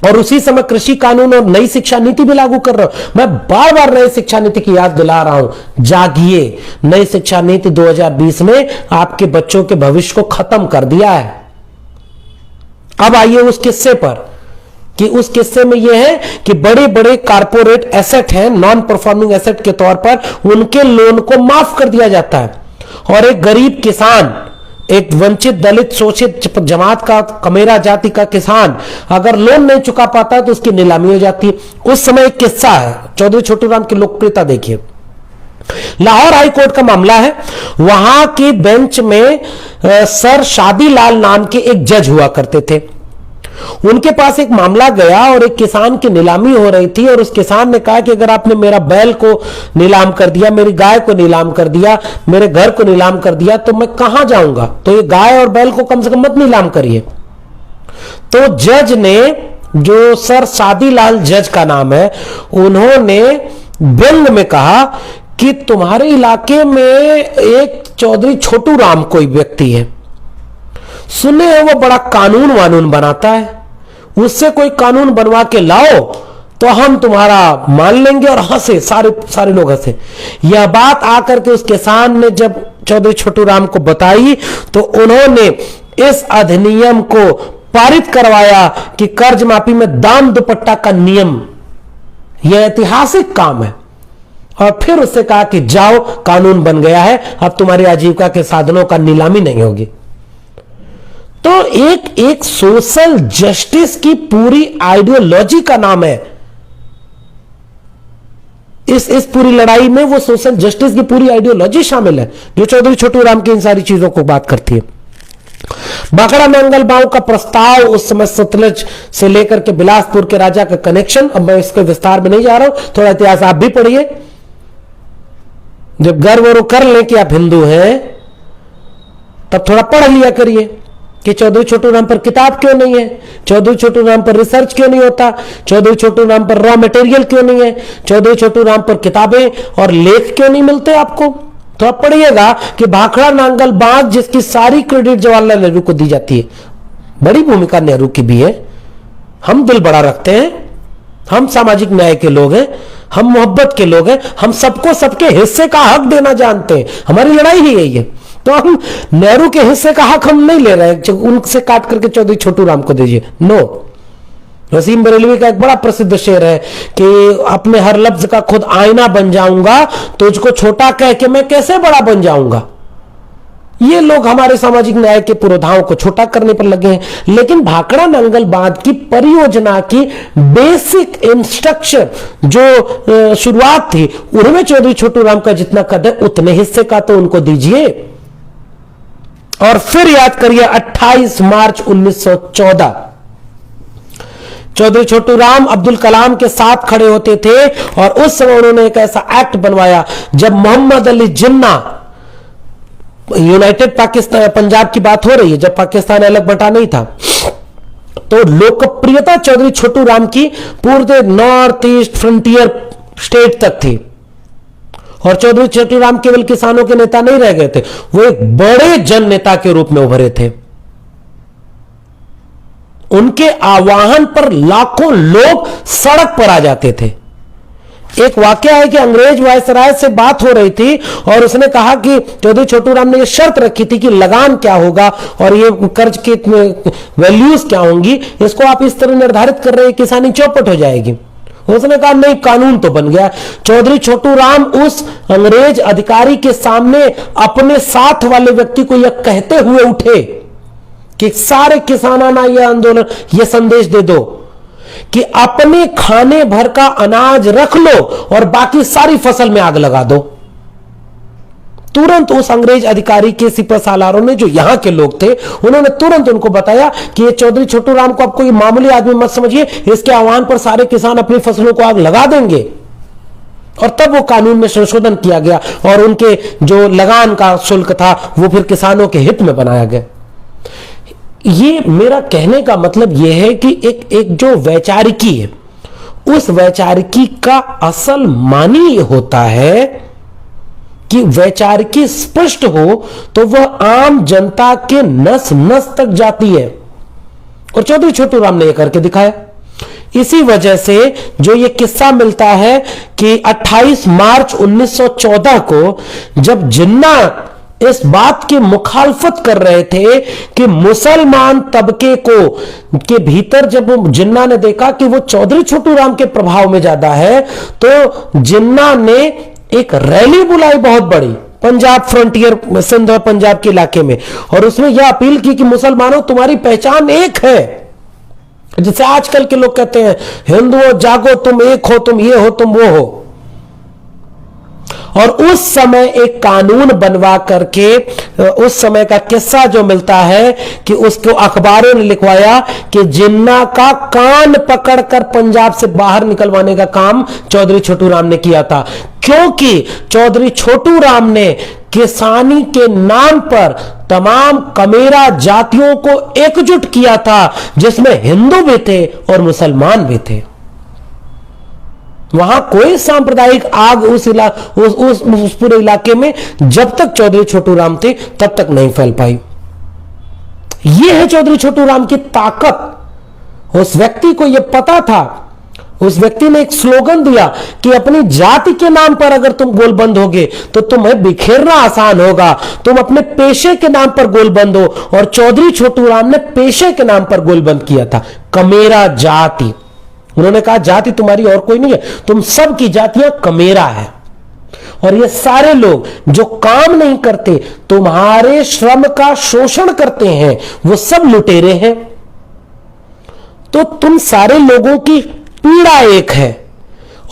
और उसी समय कृषि कानून और नई शिक्षा नीति भी लागू कर रहे हो। मैं बार बार नई शिक्षा नीति की याद दिला रहा हूं, जागिए। नई शिक्षा नीति 2020 ने आपके बच्चों के भविष्य को खत्म कर दिया है। अब आइए उस किस्से पर, कि उस किस्से में यह है कि बड़े बड़े कारपोरेट एसेट हैं, नॉन परफॉर्मिंग एसेट के तौर पर, उनके लोन को माफ कर दिया जाता है। और एक गरीब किसान, एक वंचित दलित शोषित जमात का, कमेरा जाति का किसान अगर लोन नहीं चुका पाता है तो उसकी नीलामी हो जाती है। उस समय एक किस्सा है, चौधरी छोटू राम की लोकप्रियता देखिए। लाहौर हाई कोर्ट का मामला है। वहां की बेंच में सर शादीलाल नाम के एक जज हुआ करते थे। उनके पास एक मामला गया और एक किसान की नीलामी हो रही थी और उस किसान ने कहा कि अगर आपने मेरा बैल को नीलाम कर दिया, मेरी गाय को नीलाम कर दिया, मेरे घर को नीलाम कर दिया तो मैं कहां जाऊंगा, तो ये गाय और बैल को कम से कम मत नीलाम करिए। तो जज ने, जो सर शादीलाल जज का नाम है, उन्होंने व्यंग में कहा कि तुम्हारे इलाके में एक चौधरी छोटू राम कोई व्यक्ति है, सुने हैं वो बड़ा कानून वानून बनाता है, उससे कोई कानून बनवा के लाओ तो हम तुम्हारा मान लेंगे। और हंसे, सारे लोग हंसे। यह बात आकर के उस किसान ने जब चौधरी छोटू राम को बताई तो उन्होंने इस अधिनियम को पारित करवाया कि कर्ज माफी में दाम दुपट्टा का नियम, यह ऐतिहासिक काम है। और फिर उससे कहा कि जाओ, कानून बन गया है, अब तुम्हारी आजीविका के साधनों का नीलामी नहीं होगी। तो एक सोशल जस्टिस की पूरी आइडियोलॉजी का नाम है। इस पूरी लड़ाई में वो सोशल जस्टिस की पूरी आइडियोलॉजी शामिल है, जो चौधरी छोटू राम की इन सारी चीजों को बात करती है। भाखड़ा नांगल बांव का प्रस्ताव, उस समय सतलज से लेकर के बिलासपुर के राजा का कनेक्शन, अब मैं इसके विस्तार में नहीं जा रहा हूं, थोड़ा इतिहास आप भी पढ़िए। जब गर्व कर लें कि आप हिंदू हैं तब थोड़ा पढ़ लिया करिए कि चौधरी छोटू राम पर किताब क्यों नहीं है, चौधरी छोटू राम पर रिसर्च क्यों नहीं होता, चौधरी छोटू राम पर रॉ मटेरियल क्यों नहीं है, चौधरी छोटू राम पर किताबें और लेख क्यों नहीं मिलते आपको। तो आप पढ़िएगा कि भाखड़ा नांगल बांध, जिसकी सारी क्रेडिट जवाहरलाल नेहरू को दी जाती है, बड़ी भूमिका नेहरू की भी है। हम दिल बड़ा रखते हैं, हम सामाजिक न्याय के लोग हैं, हम मोहब्बत के लोग हैं, हम सबको सबके हिस्से का हक देना जानते हैं, हमारी लड़ाई ही यही है। तो हम नेहरू के हिस्से का हक हम नहीं ले रहे हैं, उनसे काट करके चौधरी छोटू राम को दीजिए, नो। वसीम बरेलवी का एक बड़ा प्रसिद्ध शेर है कि अपने हर लफ्ज का खुद आईना बन जाऊंगा, तुझको छोटा कह के मैं कैसे बड़ा बन जाऊंगा। ये लोग हमारे सामाजिक न्याय के पुरोधाओं को छोटा करने पर लगे हैं। लेकिन भाखड़ा नांगल बांध की परियोजना की बेसिक इंस्ट्रक्शन, जो शुरुआत थी, उनमें चौधरी छोटू राम का जितना कद है उतने हिस्से का तो उनको दीजिए। और फिर याद करिए 28 मार्च 1914, चौधरी छोटू राम अब्दुल कलाम के साथ खड़े होते थे और उस समय उन्होंने एक ऐसा एक्ट बनवाया, जब मोहम्मद अली जिन्ना, यूनाइटेड पाकिस्तान पंजाब की बात हो रही है, जब पाकिस्तान अलग बटा नहीं था, तो लोकप्रियता चौधरी छोटू राम की पूरे नॉर्थ ईस्ट फ्रंटियर स्टेट तक थी। और चौधरी छोटू राम केवल किसानों के नेता नहीं रह गए थे, वो एक बड़े जन नेता के रूप में उभरे थे। उनके आह्वान पर लाखों लोग सड़क पर आ जाते थे। एक वाकया है कि अंग्रेज वायसराय से बात हो रही थी और उसने कहा कि चौधरी छोटू राम ने यह शर्त रखी थी कि लगान क्या होगा और ये कर्ज की वैल्यूज क्या होंगी, इसको आप इस तरह निर्धारित कर रहे हैं, किसानी चौपट हो जाएगी। उसने कहा नहीं, कानून तो बन गया। चौधरी छोटू राम उस अंग्रेज अधिकारी के सामने अपने साथ वाले व्यक्ति को यह कहते हुए उठे कि सारे किसानाना यह आंदोलन, यह संदेश दे दो कि अपने खाने भर का अनाज रख लो और बाकी सारी फसल में आग लगा दो। तुरंत उस अंग्रेज अधिकारी के सिपह सालारों ने, जो यहां के लोग थे, उन्होंने तुरंत उनको बताया कि ये चौधरी छोटू राम को आप कोई मामूली आदमी मत समझिए, इसके आह्वान पर सारे किसान अपनी फसलों को आग लगा देंगे। और तब वो कानून में संशोधन किया गया और उनके जो लगान का शुल्क था वो फिर किसानों के हित में बनाया गया। ये मेरा कहने का मतलब यह है कि एक जो वैचारिकी है, उस वैचारिकी का असल मानी होता है कि वैचारिकी स्पष्ट हो तो वह आम जनता के नस नस तक जाती है। और चौधरी छोटू राम ने यह करके दिखाया। इसी वजह से जो ये किस्सा मिलता है कि 28 मार्च 1914 को जब जिन्ना इस बात की मुखालफत कर रहे थे कि मुसलमान तबके को के भीतर, जब जिन्ना ने देखा कि वो चौधरी छोटू राम के प्रभाव में ज्यादा है, तो जिन्ना ने एक रैली बुलाई बहुत बड़ी पंजाब फ्रंटियर, सिंध और पंजाब के इलाके में, और उसमें यह अपील की कि मुसलमानों तुम्हारी पहचान एक है। जैसे आजकल के लोग कहते हैं हिंदुओं जागो, तुम एक हो, तुम ये हो, तुम वो हो। और उस समय एक कानून बनवा करके, उस समय का किस्सा जो मिलता है कि उसको अखबारों ने लिखवाया कि जिन्ना का कान पकड़कर पंजाब से बाहर निकलवाने का काम चौधरी छोटू राम ने किया था, क्योंकि चौधरी छोटू राम ने किसानी के नाम पर तमाम कमेरा जातियों को एकजुट किया था, जिसमें हिंदू भी थे और मुसलमान भी थे। वहां कोई सांप्रदायिक आग उस पूरे इलाके में जब तक चौधरी छोटू राम थे तब तक नहीं फैल पाई। यह है चौधरी छोटू राम की ताकत। उस व्यक्ति को यह पता था, उस व्यक्ति ने एक स्लोगन दिया कि अपनी जाति के नाम पर अगर तुम गोलबंद होगे तो तुम्हें बिखेरना आसान होगा, तुम अपने पेशे के नाम पर गोलबंद हो। और चौधरी छोटू राम ने पेशे के नाम पर गोलबंद किया था, कमेरा जाति। उन्होंने कहा जाति तुम्हारी और कोई नहीं है, तुम सब की जातियां कमेरा है। और ये सारे लोग जो काम नहीं करते, तुम्हारे श्रम का शोषण करते हैं, वो सब लुटेरे हैं। तो तुम सारे लोगों की पीड़ा एक है,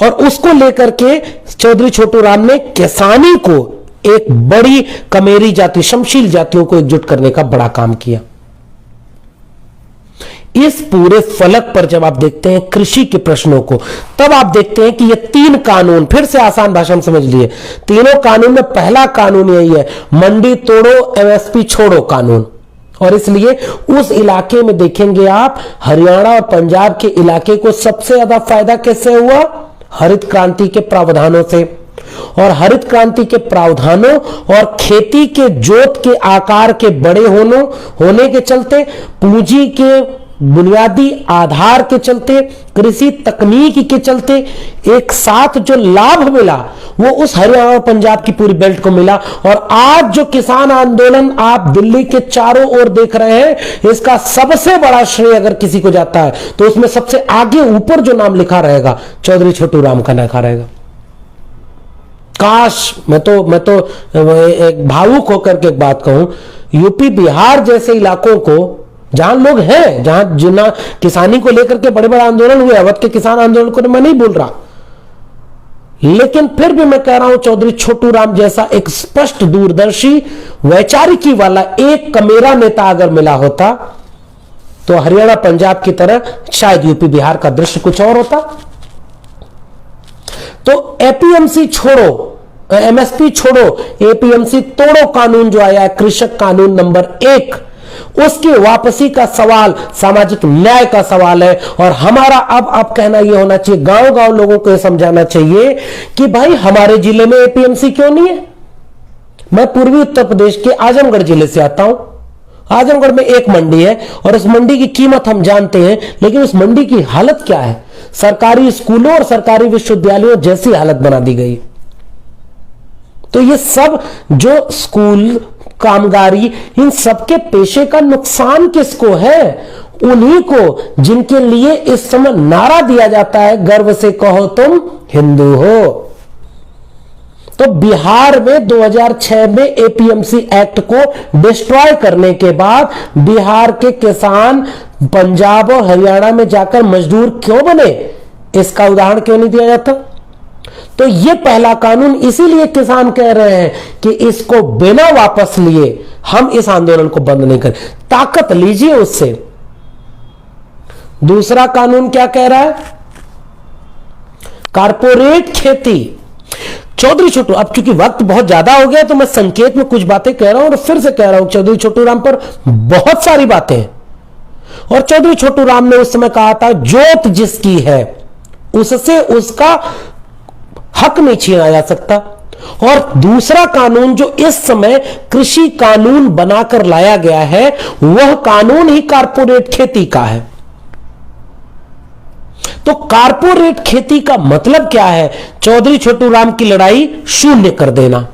और उसको लेकर के चौधरी छोटू राम ने किसानी को एक बड़ी कमेरी जाति, शमशील जातियों को एकजुट करने का बड़ा काम किया। इस पूरे फलक पर जब आप देखते हैं कृषि के प्रश्नों को, तब आप देखते हैं कि ये 3 कानून, फिर से आसान भाषा में समझ लिए, तीनों कानून में पहला कानून यही है, मंडी तोड़ो एमएसपी छोड़ो कानून। और इसलिए उस इलाके में देखेंगे आप, हरियाणा और पंजाब के इलाके को सबसे ज्यादा फायदा कैसे हुआ? हरित क्रांति के प्रावधानों से। और हरित क्रांति के प्रावधानों और खेती के जोत के आकार के बड़े होने के चलते, पूंजी के बुनियादी आधार के चलते, कृषि तकनीक के चलते एक साथ जो लाभ मिला वो उस हरियाणा और पंजाब की पूरी बेल्ट को मिला। और आज जो किसान आंदोलन आप दिल्ली के चारों ओर देख रहे हैं, इसका सबसे बड़ा श्रेय अगर किसी को जाता है तो उसमें सबसे आगे ऊपर जो नाम लिखा रहेगा, चौधरी छोटू राम का लिखा रहेगा। काश, मैं तो एक भावुक होकर के एक बात कहूं, यूपी बिहार जैसे इलाकों को जहां लोग हैं, जहां जिन्ना किसानी को लेकर के बड़े बड़े आंदोलन हुए, अवध के किसान आंदोलन को मैं नहीं बोल रहा, लेकिन फिर भी मैं कह रहा हूं चौधरी छोटू राम जैसा एक स्पष्ट दूरदर्शी वैचारिकी वाला एक कमेरा नेता अगर मिला होता तो हरियाणा पंजाब की तरह शायद यूपी बिहार का दृश्य कुछ और होता। तो एपीएमसी छोड़ो, एमएसपी छोड़ो, एपीएमसी तोड़ो कानून जो आया है, कृषक कानून नंबर 1, उसकी वापसी का सवाल सामाजिक न्याय का सवाल है। और हमारा अब कहना यह होना चाहिए, गांव गांव लोगों को यह समझाना चाहिए कि भाई हमारे जिले में एपीएमसी क्यों नहीं है। मैं पूर्वी उत्तर प्रदेश के आजमगढ़ जिले से आता हूं। आजमगढ़ में एक मंडी है और उस मंडी की कीमत हम जानते हैं, लेकिन उस मंडी की हालत क्या है? सरकारी स्कूलों और सरकारी विश्वविद्यालयों जैसी हालत बना दी गई। तो ये सब जो स्कूल, कामगारी, इन सबके पेशे का नुकसान किसको है? उन्हीं को जिनके लिए इस समय नारा दिया जाता है, गर्व से कहो तुम हिंदू हो। तो बिहार में 2006 में एपीएमसी एक्ट को डिस्ट्रॉय करने के बाद बिहार के किसान पंजाब और हरियाणा में जाकर मजदूर क्यों बने, इसका उदाहरण क्यों नहीं दिया जाता? तो ये पहला कानून इसीलिए किसान कह रहे हैं कि इसको बिना वापस लिए हम इस आंदोलन को बंद नहीं करें। ताकत लीजिए उससे। दूसरा कानून क्या कह रहा है? कारपोरेट खेती। चौधरी छोटू, अब चूंकि वक्त बहुत ज्यादा हो गया तो मैं संकेत में कुछ बातें कह रहा हूं और फिर से कह रहा हूं, चौधरी छोटू राम पर बहुत सारी बातें हैं। और चौधरी छोटू राम ने उस समय कहा था, जोत जिसकी है उससे उसका हक नहीं छीना जा सकता। और दूसरा कानून जो इस समय कृषि कानून बनाकर लाया गया है, वह कानून ही कारपोरेट खेती का है। तो कारपोरेट खेती का मतलब क्या है? चौधरी छोटू राम की लड़ाई शून्य कर देना।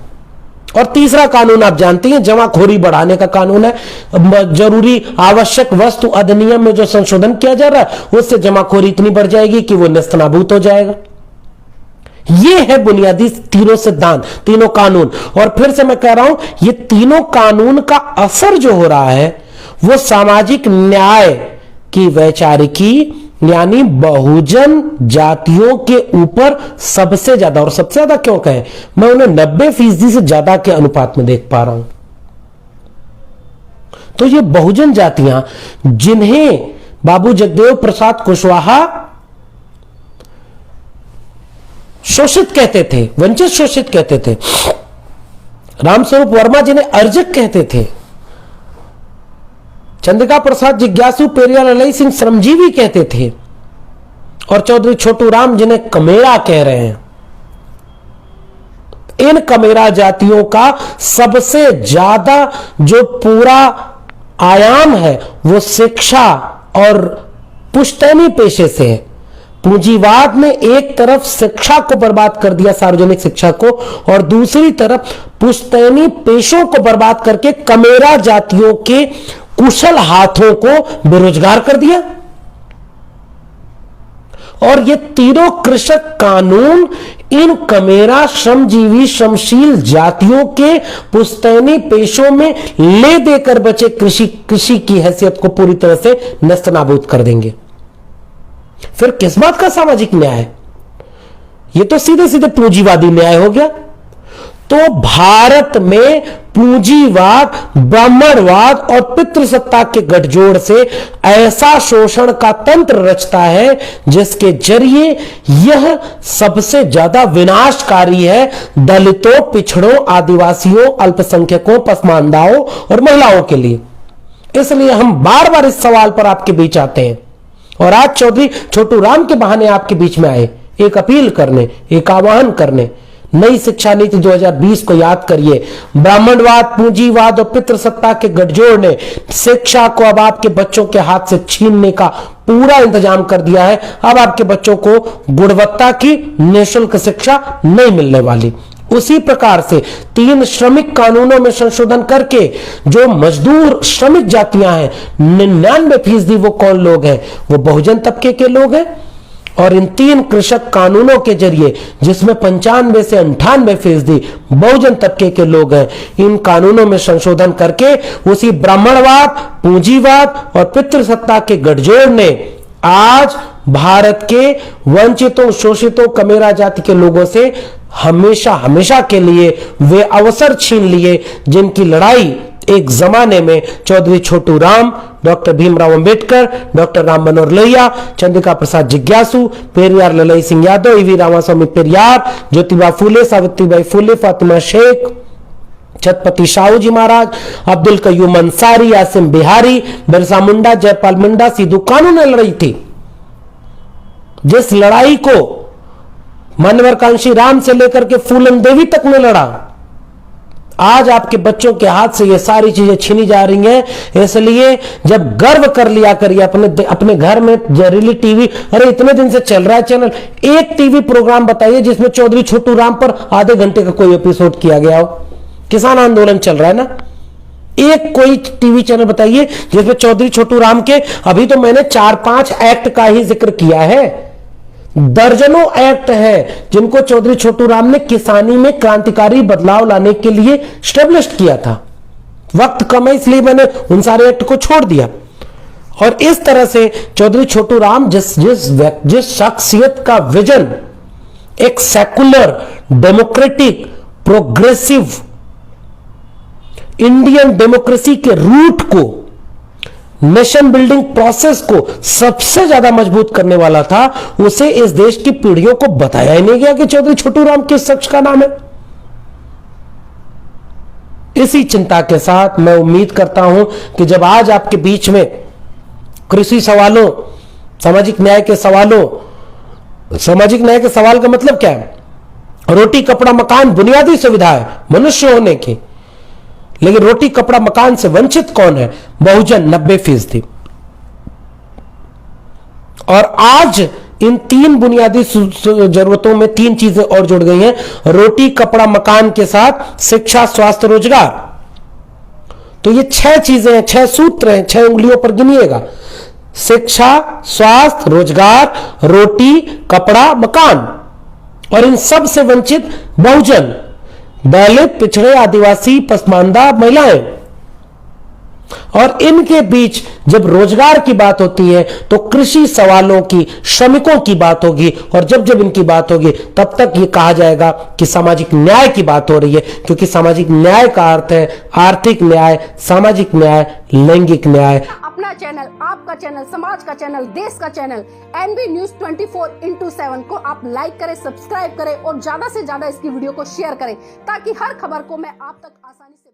और तीसरा कानून आप जानते हैं, जमाखोरी बढ़ाने का कानून है। जरूरी आवश्यक वस्तु अधिनियम में जो संशोधन किया जा रहा है, उससे जमाखोरी इतनी बढ़ जाएगी कि वो नेस्तनाबूत हो जाएगा। ये है बुनियादी तीनों सिद्धांत, तीनों कानून। और फिर से मैं कह रहा हूं, ये तीनों कानून का असर जो हो रहा है वो सामाजिक न्याय की वैचारिकी यानी बहुजन जातियों के ऊपर सबसे ज्यादा, और सबसे ज्यादा क्यों कहें, मैं उन्हें 90% से ज्यादा के अनुपात में देख पा रहा हूं। तो ये बहुजन जातियां जिन्हें बाबू जगदेव प्रसाद कुशवाहा शोषित कहते थे, वंचित शोषित कहते थे, रामस्वरूप वर्मा जिन्हें अर्जक कहते थे, चंद्रिका प्रसाद जिज्ञासु पेरियार ललई सिंह श्रमजीवी कहते थे, और चौधरी छोटू राम जिन्हें कमेरा कह रहे हैं, इन कमेरा जातियों का सबसे ज्यादा जो पूरा आयाम है वो शिक्षा और पुश्तैनी पेशे से है। पूंजीवाद ने एक तरफ शिक्षा को बर्बाद कर दिया, सार्वजनिक शिक्षा को, और दूसरी तरफ पुश्तैनी पेशों को बर्बाद करके कमेरा जातियों के कुशल हाथों को बेरोजगार कर दिया। और ये तीनों कृषक कानून इन कमेरा श्रमजीवी श्रमशील जातियों के पुश्तैनी पेशों में ले देकर बचे कृषि की हैसियत को पूरी तरह से नस्तनाबूद कर देंगे। फिर किस बात का सामाजिक न्याय है? ये तो सीधे सीधे पूंजीवादी न्याय हो गया। तो भारत में पूंजीवाद, ब्राह्मणवाद और पितृसत्ता के गठजोड़ से ऐसा शोषण का तंत्र रचता है जिसके जरिए यह सबसे ज्यादा विनाशकारी है दलितों, पिछड़ों, आदिवासियों, अल्पसंख्यकों, पसमानदाओं और महिलाओं के लिए। इसलिए हम बार बार इस सवाल पर आपके बीच आते हैं, और आज चौधरी छोटू राम के बहाने आपके बीच में आए, एक अपील करने, एक आह्वान करने। नई शिक्षा नीति 2020 को याद करिए। ब्राह्मणवाद, पूंजीवाद और पितृसत्ता के गठजोड़ ने शिक्षा को अब आपके बच्चों के हाथ से छीनने का पूरा इंतजाम कर दिया है। अब आपके बच्चों को गुणवत्ता की निःशुल्क शिक्षा नहीं मिलने वाली। उसी प्रकार से 3 श्रमिक कानूनों में संशोधन करके जो मजदूर श्रमिक जातियां हैं, 99% वो कौन लोग हैं? वो बहुजन तबके के लोग हैं। और इन 3 कृषक कानूनों के जरिए, जिसमें 95 से 98% बहुजन तबके के लोग हैं, इन कानूनों में संशोधन करके उसी ब्राह्मणवाद, पूंजीवाद और पितृसत्ता के गठजोड़ ने आज भारत के वंचितों, शोषितों, कमेरा जाति के लोगों से हमेशा हमेशा के लिए वे अवसर छीन लिए जिनकी लड़ाई एक जमाने में चौधरी छोटू राम, डॉक्टर भीमराव अंबेडकर, डॉक्टर राम मनोहर लोहिया, चंद्रिका प्रसाद जिज्ञासु, पेरियार ललई सिंह यादव, ईवी रामास्वामी पेरियार, ज्योतिबा फूले, सावित्रीबाई फूले, फातिमा शेख, छत्रपति शाहू जी महाराज, अब्दुल कयूम अंसारी, आसिम बिहारी, बिरसा मुंडा, जयपाल मुंडा, सिद्धू कानू ने लड़ी थी। जिस लड़ाई को मान्यवर कांशी राम से लेकर के फूलन देवी तक ने लड़ा, आज आपके बच्चों के हाथ से ये सारी चीजें छीनी जा रही हैं। इसलिए जब गर्व कर लिया करिए अपने घर में जहरीली टीवी, अरे इतने दिन से चल रहा है चैनल, एक टीवी प्रोग्राम बताइए जिसमें चौधरी छोटू राम पर आधे घंटे का कोई एपिसोड किया गया हो। किसान आंदोलन चल रहा है ना, एक कोई टीवी चैनल बताइए जिसमें चौधरी छोटू राम के, अभी तो मैंने 4-5 एक्ट का ही जिक्र किया है, दर्जनों एक्ट हैं जिनको चौधरी छोटू राम ने किसानी में क्रांतिकारी बदलाव लाने के लिए स्टेब्लिश किया था। वक्त कम है इसलिए मैंने उन सारे एक्ट को छोड़ दिया। और इस तरह से चौधरी छोटू राम जिस शख्सियत का विजन एक secular, democratic, progressive Indian democracy के रूट को, नेशन बिल्डिंग प्रोसेस को सबसे ज्यादा मजबूत करने वाला था, उसे इस देश की पीढ़ियों को बताया ही नहीं गया कि चौधरी छोटू राम किस शख्स का नाम है। इसी चिंता के साथ मैं उम्मीद करता हूं कि जब आज आपके बीच में कृषि सवालों, सामाजिक न्याय के सवालों, सामाजिक न्याय के सवाल का मतलब क्या है? रोटी, कपड़ा, मकान बुनियादी सुविधा है मनुष्य होने की, लेकिन रोटी, कपड़ा, मकान से वंचित कौन है? बहुजन 90%। और आज इन 3 बुनियादी जरूरतों में 3 चीजें और जुड़ गई हैं। रोटी, कपड़ा, मकान के साथ शिक्षा, स्वास्थ्य, रोजगार। तो ये 6 चीजें हैं, 6 सूत्र हैं, 6 उंगलियों पर गिनिएगा। शिक्षा, स्वास्थ्य, रोजगार, रोटी, कपड़ा, मकान। और इन सब से वंचित बहुजन, दलित, पिछड़े, आदिवासी, पसमानदा, महिलाएं। और इनके बीच जब रोजगार की बात होती है तो कृषि सवालों की, श्रमिकों की बात होगी, और जब जब इनकी बात होगी तब तक ये कहा जाएगा कि सामाजिक न्याय की बात हो रही है, क्योंकि सामाजिक न्याय का अर्थ है आर्थिक न्याय, सामाजिक न्याय, लैंगिक न्याय। अपना चैनल, आपका चैनल, समाज का चैनल, देश का चैनल एनबी न्यूज 24/7 को आप लाइक करें, सब्सक्राइब करें और ज्यादा से ज्यादा इसकी वीडियो को शेयर करें, ताकि हर खबर को मैं आप तक आसानी से